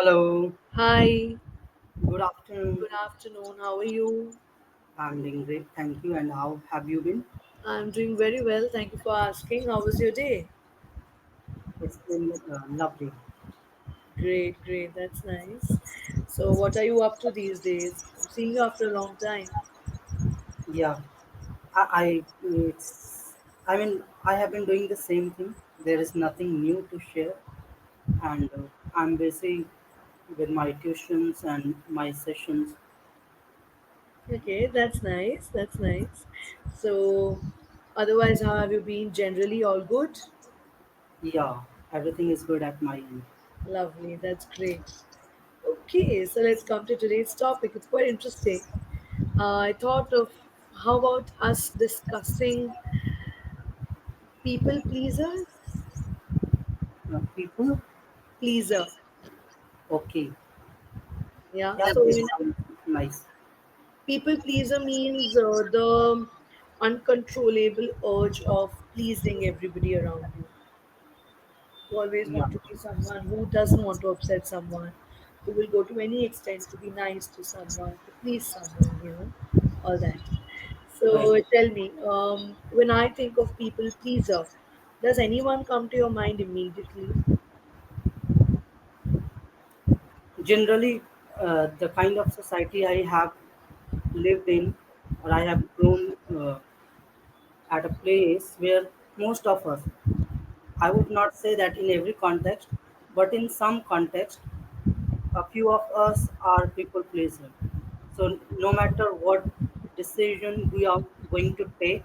Hello, Hi, good afternoon. good afternoon. How are you? I'm doing great, thank you. And how have you been? I'm doing very well. Thank you for asking. How was your day? It's been lovely. Great, great. That's nice. So, what are you up to these days? I'm seeing you after a long time. Yeah, I have been doing the same thing. There is nothing new to share, and I'm busy with my tuitions and my sessions. Okay, that's nice. That's nice. So, otherwise, how have you been? Generally, all good? Yeah, everything is good at my end. Lovely. That's great. Okay, so let's come to today's topic. It's quite interesting. I thought of how about us discussing people pleasers? People, Pleaser. okay. Yeah. Yeah, So this you know, sounds nice. people pleaser means the uncontrollable urge of pleasing everybody around you. You always Yeah, want to be someone who doesn't want to upset someone, who will go to any extent to be nice to someone, to please someone. All that. right. So tell me, when I think of people pleaser, does anyone come to your mind immediately? Generally, the kind of society I have lived in, or I have grown at a place where most of us, I would not say that in every context, but in some context, a few of us are people pleaser. So no matter what decision we are going to take,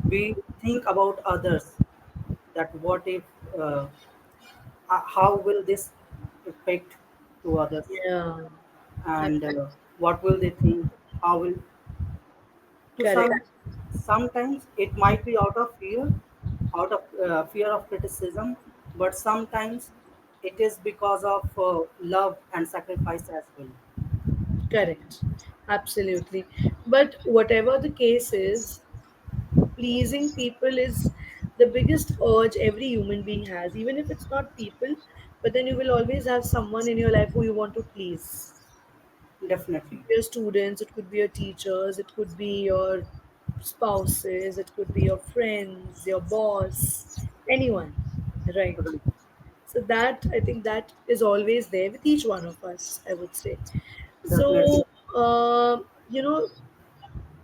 we think about others. That what if, uh, how will this affect to others, Yeah. and Absolutely. what will they think? How will to Correct. sometimes it might be out of fear, out of fear of criticism, but sometimes it is because of love and sacrifice as well. Correct. Absolutely. But whatever the case is, pleasing people is the biggest urge every human being has, even if it's not people, but then you will always have someone in your life who you want to please. Definitely. Your students, it could be your teachers, it could be your spouses, it could be your friends, your boss, anyone. Right. Right. So that I think that is always there with each one of us, I would say. Definitely. So you know,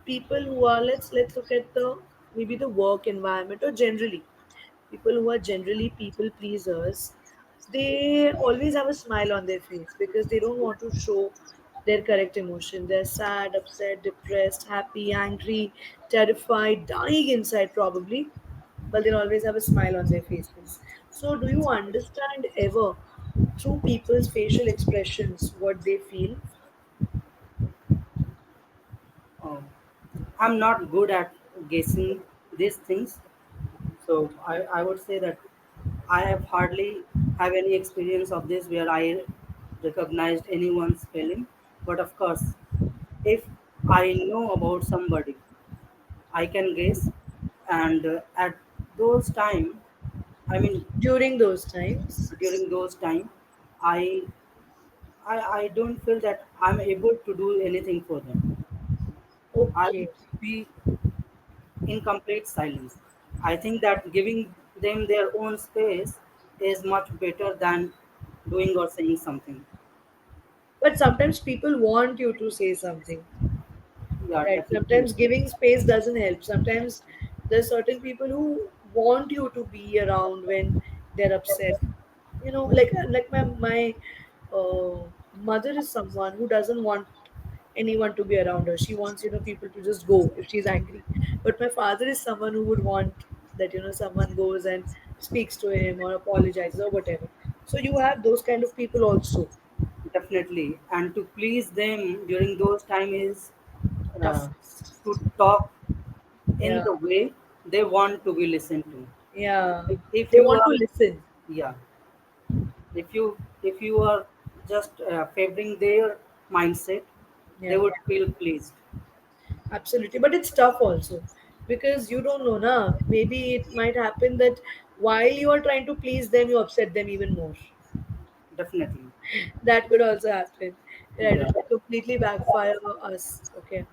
people who are let's look at the maybe the work environment or generally people who are generally people pleasers, they always have a smile on their face because they don't want to show their correct emotion. They're sad, upset, depressed, happy, angry, terrified, dying inside probably, but they'll always have a smile on their faces. So do you understand ever through people's facial expressions what they feel? uh, I'm not good at guessing these things, so I would say that I have hardly have any experience of this where I recognized anyone's feeling. But of course, if I know about somebody, I can guess, and at those time, I mean, During those times? during those time, I, I don't feel that I'm able to do anything for them. I would Okay. be in complete silence. I think that giving them their own space is much better than doing or saying something. But sometimes people want you to say something, Yeah, right? definitely, Sometimes giving space doesn't help. Sometimes there's certain people who want you to be around when they're upset. Like my mother is someone who doesn't want anyone to be around her. She wants people to just go if she's angry. But my father is someone who would want that someone goes and speaks to him or apologizes or whatever. So you have those kind of people also. definitely. And to please them during those time is uh, Toughest. to talk in Yeah. the way they want to be listened to. Yeah. If They you want to are, listen. yeah, if you are just favoring their mindset, they Yeah. would feel pleased. Absolutely. But it's tough also because you don't know, na. Maybe it might happen that while you are trying to please them, you upset them even more. definitely. That could also happen. Right, Yeah. it could completely backfire us. Okay.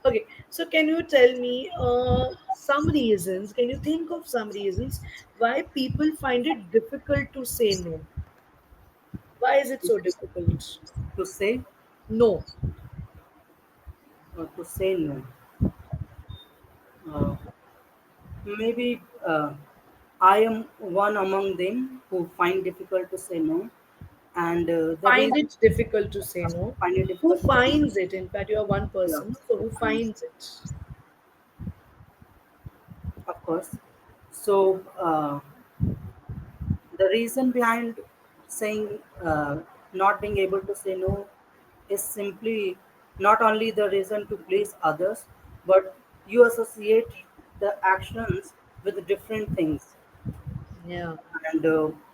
Okay. So can you tell me some reasons? Can you think of some reasons why people find it difficult to say no? Why is it so difficult? To say No. or to say no. Uh, Maybe I am one among them who find difficult to say no, and the Find reason it difficult to say I no. find it Who difficult to say no, finds it? In fact, you are one yeah, person. So who who finds, finds it? of course. So the reason behind saying not being able to say no is simply not only the reason to please others, but you associate the actions with different things, Yeah. and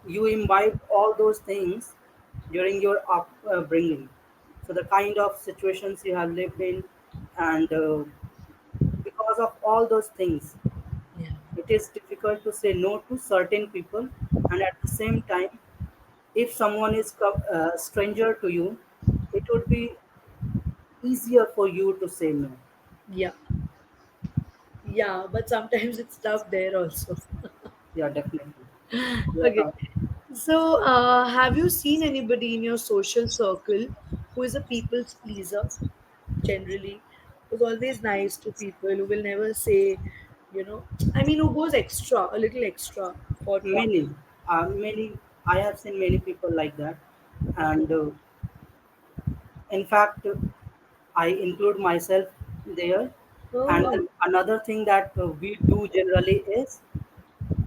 you imbibe all those things during your upbringing. So the kind of situations you have lived in, and because of all those things, Yeah. it is difficult to say no to certain people, and at the same time, if someone is a stranger to you, it would be easier for you to say no. Yeah. Yeah. But sometimes it's tough there also. Yeah, definitely. Okay. Yeah, So, have you seen anybody in your social circle who is a people's pleaser generally? Who's always nice to people, who will never say, I mean, who goes extra, a little extra for one. many, many. I have seen many people like that, Okay. and in fact, I include myself there. And Oh, then another thing that we do generally is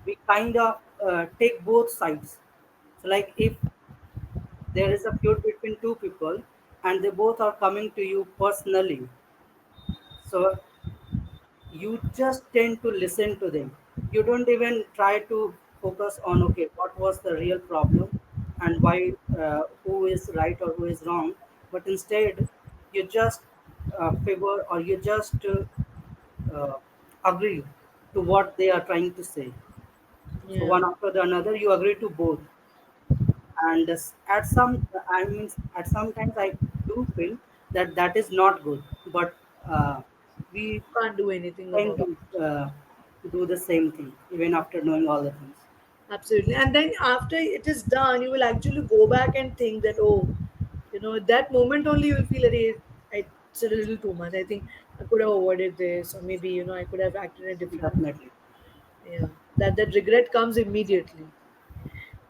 we kind of take both sides. So, like if there is a feud between two people and they both are coming to you personally, so you just tend to listen to them. You don't even try to focus on, okay, what was the real problem and why, who is right or who is wrong, but instead you just favor, or you just uh, agree to what they are trying to say. So yeah. one after the another you agree to both, and at some, I mean, at sometimes I do feel that that is not good, but we Can't do anything trying about to do the same thing even after knowing all the things. Absolutely. And then after it is done, you will actually go back and think that, oh, at that moment only you will feel, it's a little too much. I think I could have avoided this, or maybe, I could have acted in a different way. Definitely. Yeah. That regret comes immediately.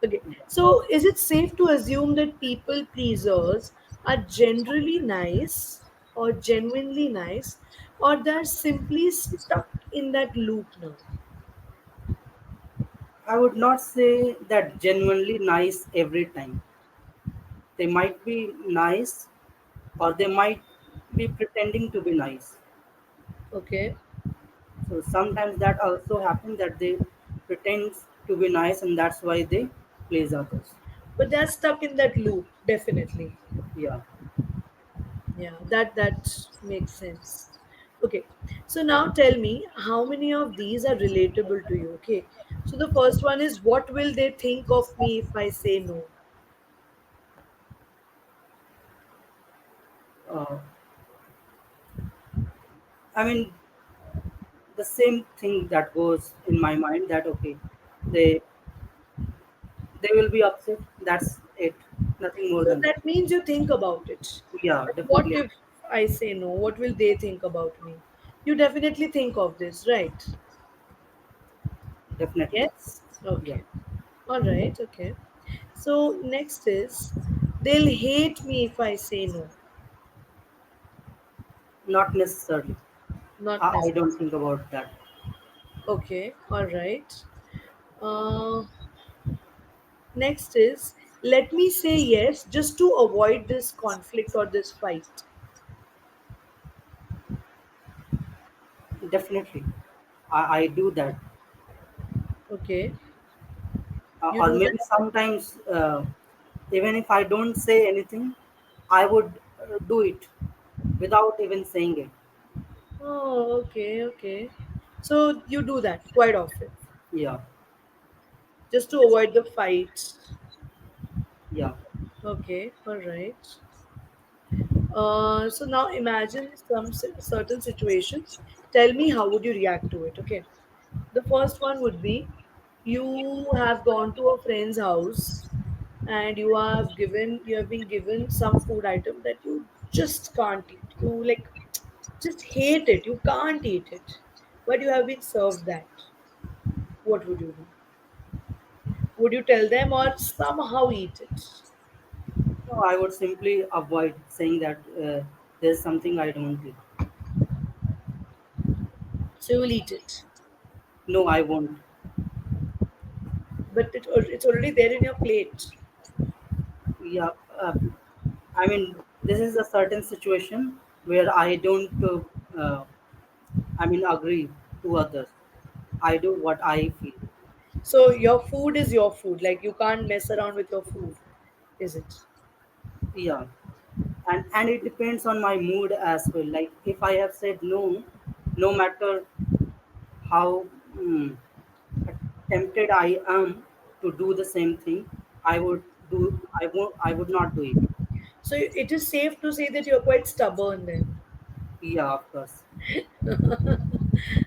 Okay. So is it safe to assume that people pleasers are generally nice or genuinely nice, or they're simply stuck in that loop now? I would not say that genuinely nice every time. They might be nice, or they might be pretending to be nice. Okay. So sometimes that also happens, that they pretend to be nice and that's why they please others. But they're stuck in that loop, definitely. Yeah. Yeah, that makes sense. Okay, so now tell me how many of these are relatable to you. Okay, so the first one is, what will they think of me if I say no? Uh, I mean, the same thing that goes in my mind, that okay, they they will be upset. That's it. Nothing more So than that. that means you think about it. Yeah, But what definitely. if I say no? What will they think about me? You definitely think of this, right? Definitely. Yes. Yeah. Okay. All right. Okay. So next is, they'll hate me if I say no. Not necessarily. Not I don't necessarily. think about that. Okay, all right. Uh, Next is, let me say yes just to avoid this conflict or this fight. Definitely. I do that. Okay, you Or do maybe that? sometimes, even if I don't say anything, I would do it without even saying it. Oh, okay, okay. So you do that quite often Yeah. just to avoid the fight. Yeah. Okay, all right. So now imagine some certain situations. Tell me how would you react to it? Okay. The first one would be you have gone to a friend's house and you have been given some food item that you just can't eat. You like just hate it. You can't eat it. But you have been served that. What would you do? Would you tell them or somehow eat it? No, I would simply avoid saying that there's something I don't eat. So you will eat it. No, I won't. But it's already there in your plate. Yeah, uh, I mean, this is a certain situation where I don't, agree to others. I do what I feel. So your food is your food. Like you can't mess around with your food, is it? Yeah, and it depends on my mood as well. Like if I have said no, no matter how tempted I am to do the same thing, I would do. I won't. I would not do it. So it is safe to say that you're quite stubborn then. Yeah, of course.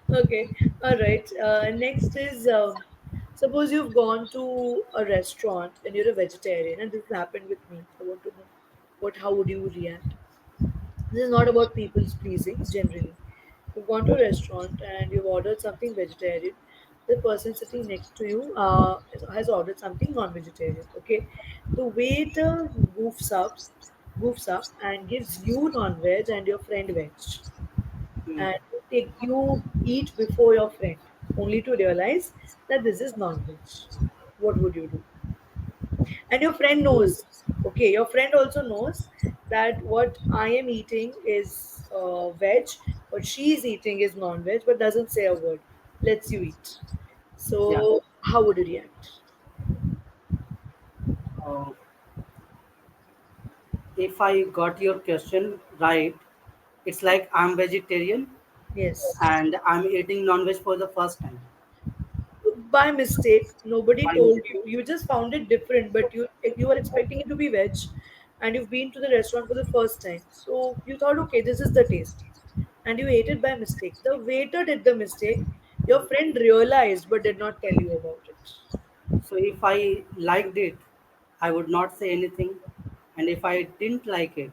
Okay, all right. Next is suppose you've gone to a restaurant and you're a vegetarian, and this happened with me. I want to know how would you react? This is not about people's pleasing generally. You've gone to a restaurant and you've ordered something vegetarian. The person sitting next to you has ordered something non-vegetarian. Okay, the waiter goofs up, and gives you non-veg and your friend veg, Hmm. and you eat before your friend, only to realize that this is non-veg. What would you do? And your friend knows. Okay, your friend also knows that what I am eating is veg, what she's eating is non-veg, but doesn't say a word, lets you eat. So Yeah. how would you react? Uh, if I got your question right, it's like I'm vegetarian Yes. and I'm eating non-veg for the first time. By mistake, nobody By told mistake. you, you just found it different, but you were expecting it to be veg, and you've been to the restaurant for the first time, so you thought, okay, this is the taste, and you ate it by mistake. The waiter did the mistake, your friend realized but did not tell you about it. So if I liked it, I would not say anything, and if I didn't like it,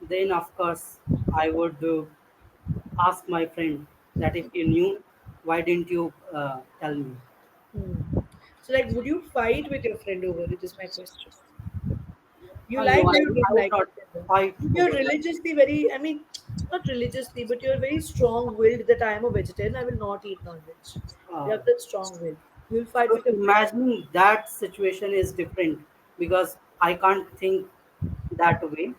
then of course I would ask my friend that if you knew, why didn't you tell me? Hmm. So like, would you fight with your friend over it, is my question. You No, liked or you I didn't would like not it ever? fight You're over that. religiously very, I mean, not religiously, but you're very strong willed that I am a vegetarian, I will not eat non-veg. You Uh, have that strong will. You'll fight so with your friend. imagining that situation is different because I can't think that way.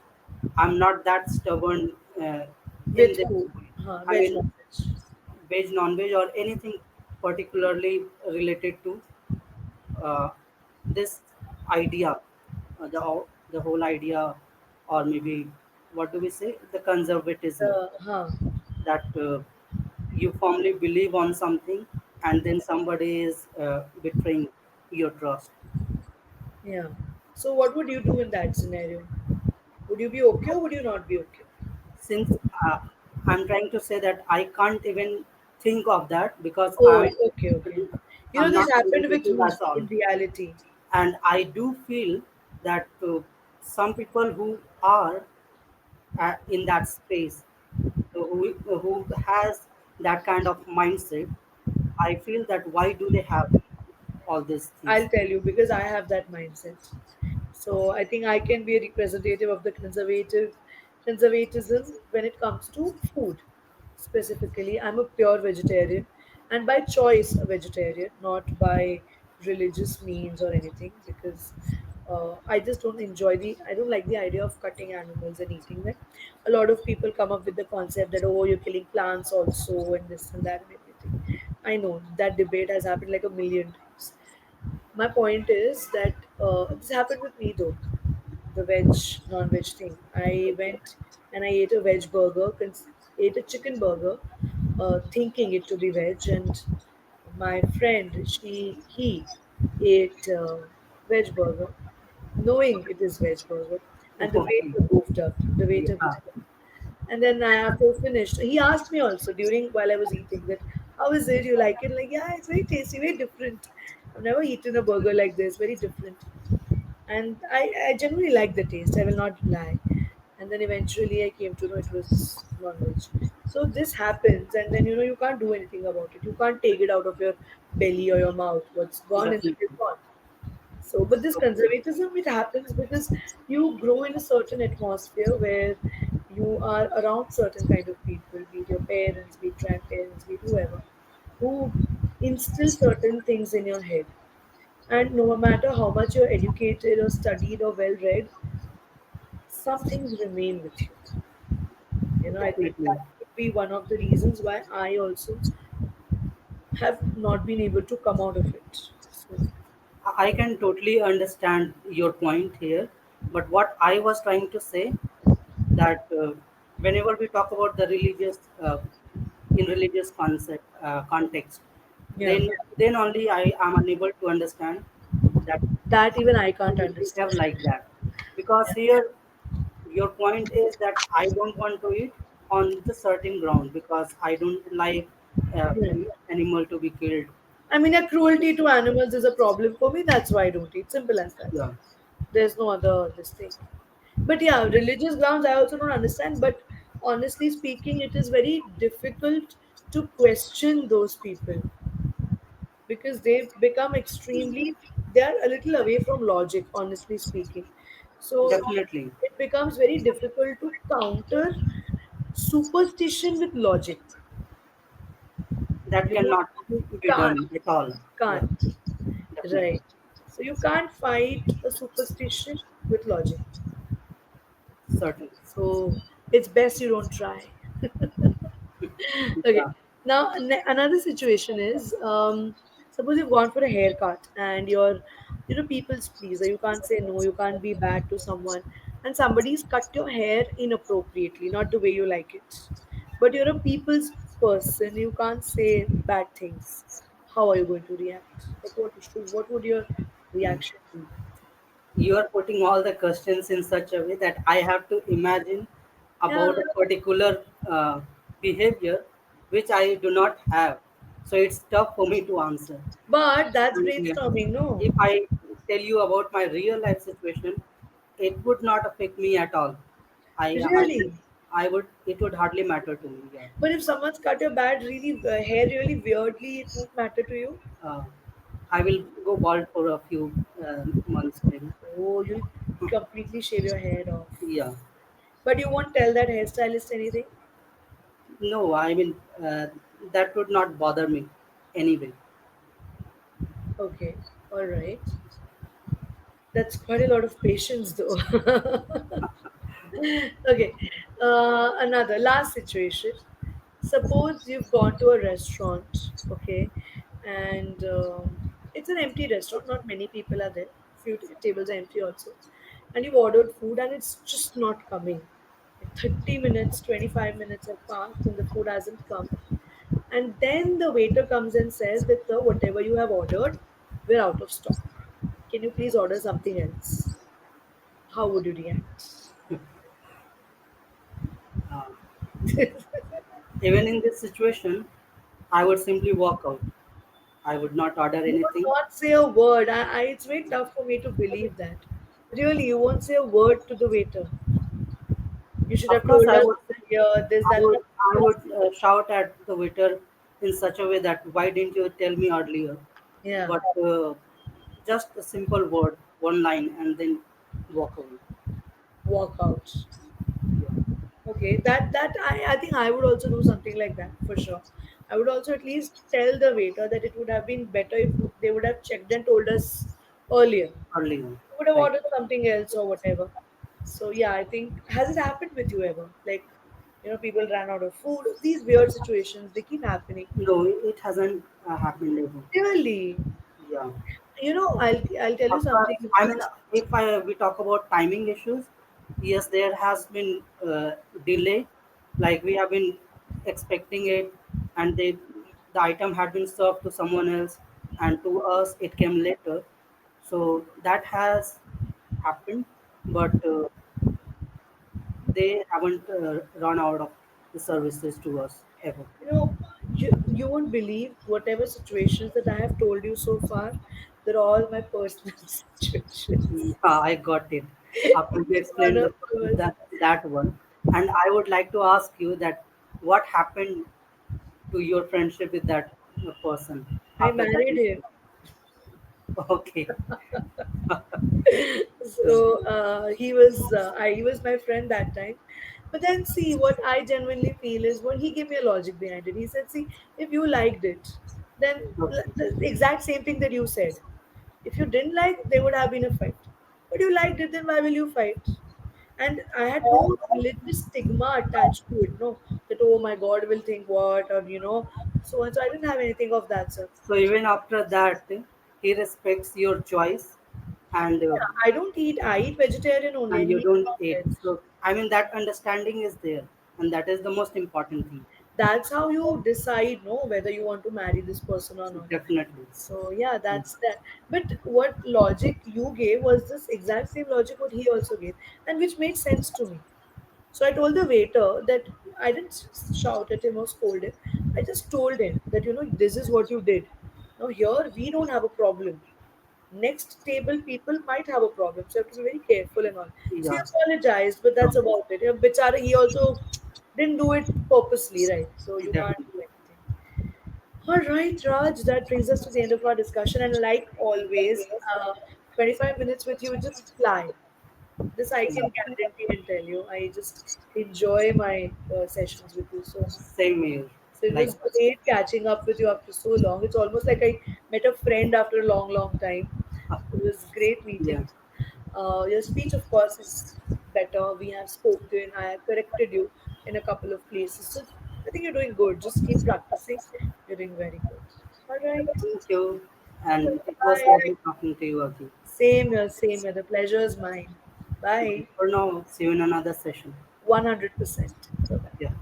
I'm not that stubborn in With this food. way. I Veg, mean, non-veg. veg, non-veg, or anything particularly related to uh, this idea, the whole idea, or maybe what do we say, the conservatism Huh. that you firmly believe on something, and then somebody is betraying your trust. Yeah. So what would you do in that scenario? Would you be okay or would you not be okay? Since uh, I'm trying to say that I can't even think of that because Oh, okay, okay. You know, I'm this not happened with conservative me at all. in reality. And I do feel that some people who are in that space, who has that kind of mindset, I feel that why do they have all these I'll things? tell you because I have that mindset. So I think I can be a representative of the conservatism when it comes to food. Specifically, I'm a pure vegetarian, and by choice a vegetarian, not by religious means or anything. Because I just don't enjoy I don't like the idea of cutting animals and eating them. A lot of people come up with the concept that, oh, you're killing plants also, and this and that and everything. I know that debate has happened like a million times. My point is that this happened with me though, the veg non-veg thing. I went and I ate a veg burger, ate a chicken burger, thinking it to be veg, and my friend he ate veg burger, knowing it is veg burger, and the Okay. waiter goofed up. The waiter Yeah, goofed up. And then after I finished, he asked me also during while I was eating that, how is it? You like it? Like, yeah, it's very tasty, very different. I've never eaten a burger like this, very different. And I genuinely like the taste, I will not lie. And then eventually I came to know it was non-veg. So this happens, and then you can't do anything about it. You can't take it out of your belly or your mouth. What's gone in definitely. is gone. So, but this So, conservatism, it happens because you grow in a certain atmosphere where you are around certain kind of people, be it your parents, be it grandparents, be it whoever, who instill certain things in your head. And no matter how much you're educated or studied or well read, some things remain with you. I think definitely. that could be one of the reasons why I also have not been able to come out of it. So, I can totally understand your point here, but what I was trying to say that whenever we talk about the religious in religious context, yeah, then only I am unable to understand that that even I you can't will behave understand. like that, because here your point is that I don't want to eat on the certain ground because I don't like Yeah. animal to be killed. I mean, a cruelty to animals is a problem for me. That's why I don't eat. Simple as that. Yeah, There's no other this thing. But yeah, religious grounds I also don't understand. But honestly speaking, it is very difficult to question those people because they've become extremely, they're a little away from logic, honestly speaking. So definitely. it becomes very difficult to counter superstition with logic. That You cannot you be can't, done at all. Yeah, can't, definitely. right? So you can't fight a superstition with logic. Certainly. So it's best you don't try. Okay. Yeah. Now, another situation is suppose you've gone for a haircut and you're people's pleaser. You can't say no, you can't be bad to someone, and somebody's cut your hair inappropriately, not the way you like it. But you're a people's person, you can't say bad things. How are you going to react? Like, what would your reaction be? You are putting all the questions in such a way that I have to imagine Yeah, about a particular behavior which I do not have. So it's tough for me to answer. but that's And brainstorming, no? if I tell you about my real life situation, it would not affect me at all. I Really? would, it would hardly matter to me. Yeah. But if someone's cut your hair really weirdly, it won't matter to you. Uh, I will go bald for a few months maybe. Oh, you'll completely shave your head off. Yeah. But you won't tell that hairstylist anything? No, I mean, that would not bother me anyway. Okay, alright. That's quite a lot of patience, though. Okay, another last situation. Suppose you've gone to a restaurant, okay, and it's an empty restaurant, not many people are there, few tables are empty also, and you've ordered food and it's just not coming. Like 30 minutes, 25 minutes have passed and the food hasn't come. And then the waiter comes and says that the whatever you have ordered, we're out of stock. Can you please order something else? How would you react? Uh, Even in this situation, I would simply walk out. I would not order You would anything. not say a word. It's very tough for me to believe that. Really, you won't say a word to the waiter. You should Of have course, told I us would say, this, I that, would, that. I would shout at the waiter in such a way that why didn't you tell me earlier? Yeah, But just a simple word, one line, and then walk away. walk out. Yeah. Okay, I think I would also do something like that for sure. I would also at least tell the waiter that it would have been better if they would have checked and told us earlier. Earlier, Would have right? ordered something else or whatever. So yeah, I think has it happened with you ever? Like, people ran out of food. These weird situations they keep happening. No, it hasn't happened ever. Really, Yeah. I'll tell you Of course, something. I mean, if we talk about timing issues, yes, there has been delay. Like we have been expecting it, and the item had been served to someone else, and to us it came later. So that has happened, but they haven't run out of the services to us ever. You know, you won't believe whatever situations that I have told you so far, they're all my personal situations. Yeah, I got it. After you Each one explained of those. that one, and I would like to ask you that what happened to your friendship with that person I after that married him. incident? Okay. So he was my friend that time. But then see, what I genuinely feel is what he gave me a logic behind it. He said, see, if you liked it, then Okay. the exact same thing that you said. If you didn't like, there would have been a fight. But you liked it, then why will you fight? And I had no religious stigma attached to it, no, that oh my God will think what, or so and so. I didn't have anything of that sort. So even after that, he respects your choice, and I don't eat. I eat vegetarian only. I and you eat don't eat. non-veg. So I mean that understanding is there, and that is the most important thing. That's how you decide, no, whether you want to marry this person or not. Definitely. So yeah, that's that. But what logic you gave was this exact same logic what he also gave, and which made sense to me. So I told the waiter that I didn't shout at him or scold him. I just told him that this is what you did. Now here we don't have a problem. Next table people might have a problem, so you have to be very careful and all. So he Yeah. apologized, but that's about it. Bichara, he also didn't do it purposely, right? So you can't Definitely. do anything. All right, Raj, that brings us to the end of our discussion. And like always, 25 minutes with you just fly. This I Yeah. can guarantee and tell you. I just enjoy my sessions with you so much. Same here. So it was Likewise. great catching up with you after so long. It's almost like I met a friend after a long, long time. It was great meeting Yeah. you. Your speech, of course, is better. We have spoken. I have corrected you in a couple of places. So I think you're doing good. Just keep practicing. You're doing very good. All right. Thank you. Okay, And it was bye. lovely talking to you again. Same here, same here. The pleasure is mine. Bye. For now, see you in another session. 100%. Bye bye. Yeah.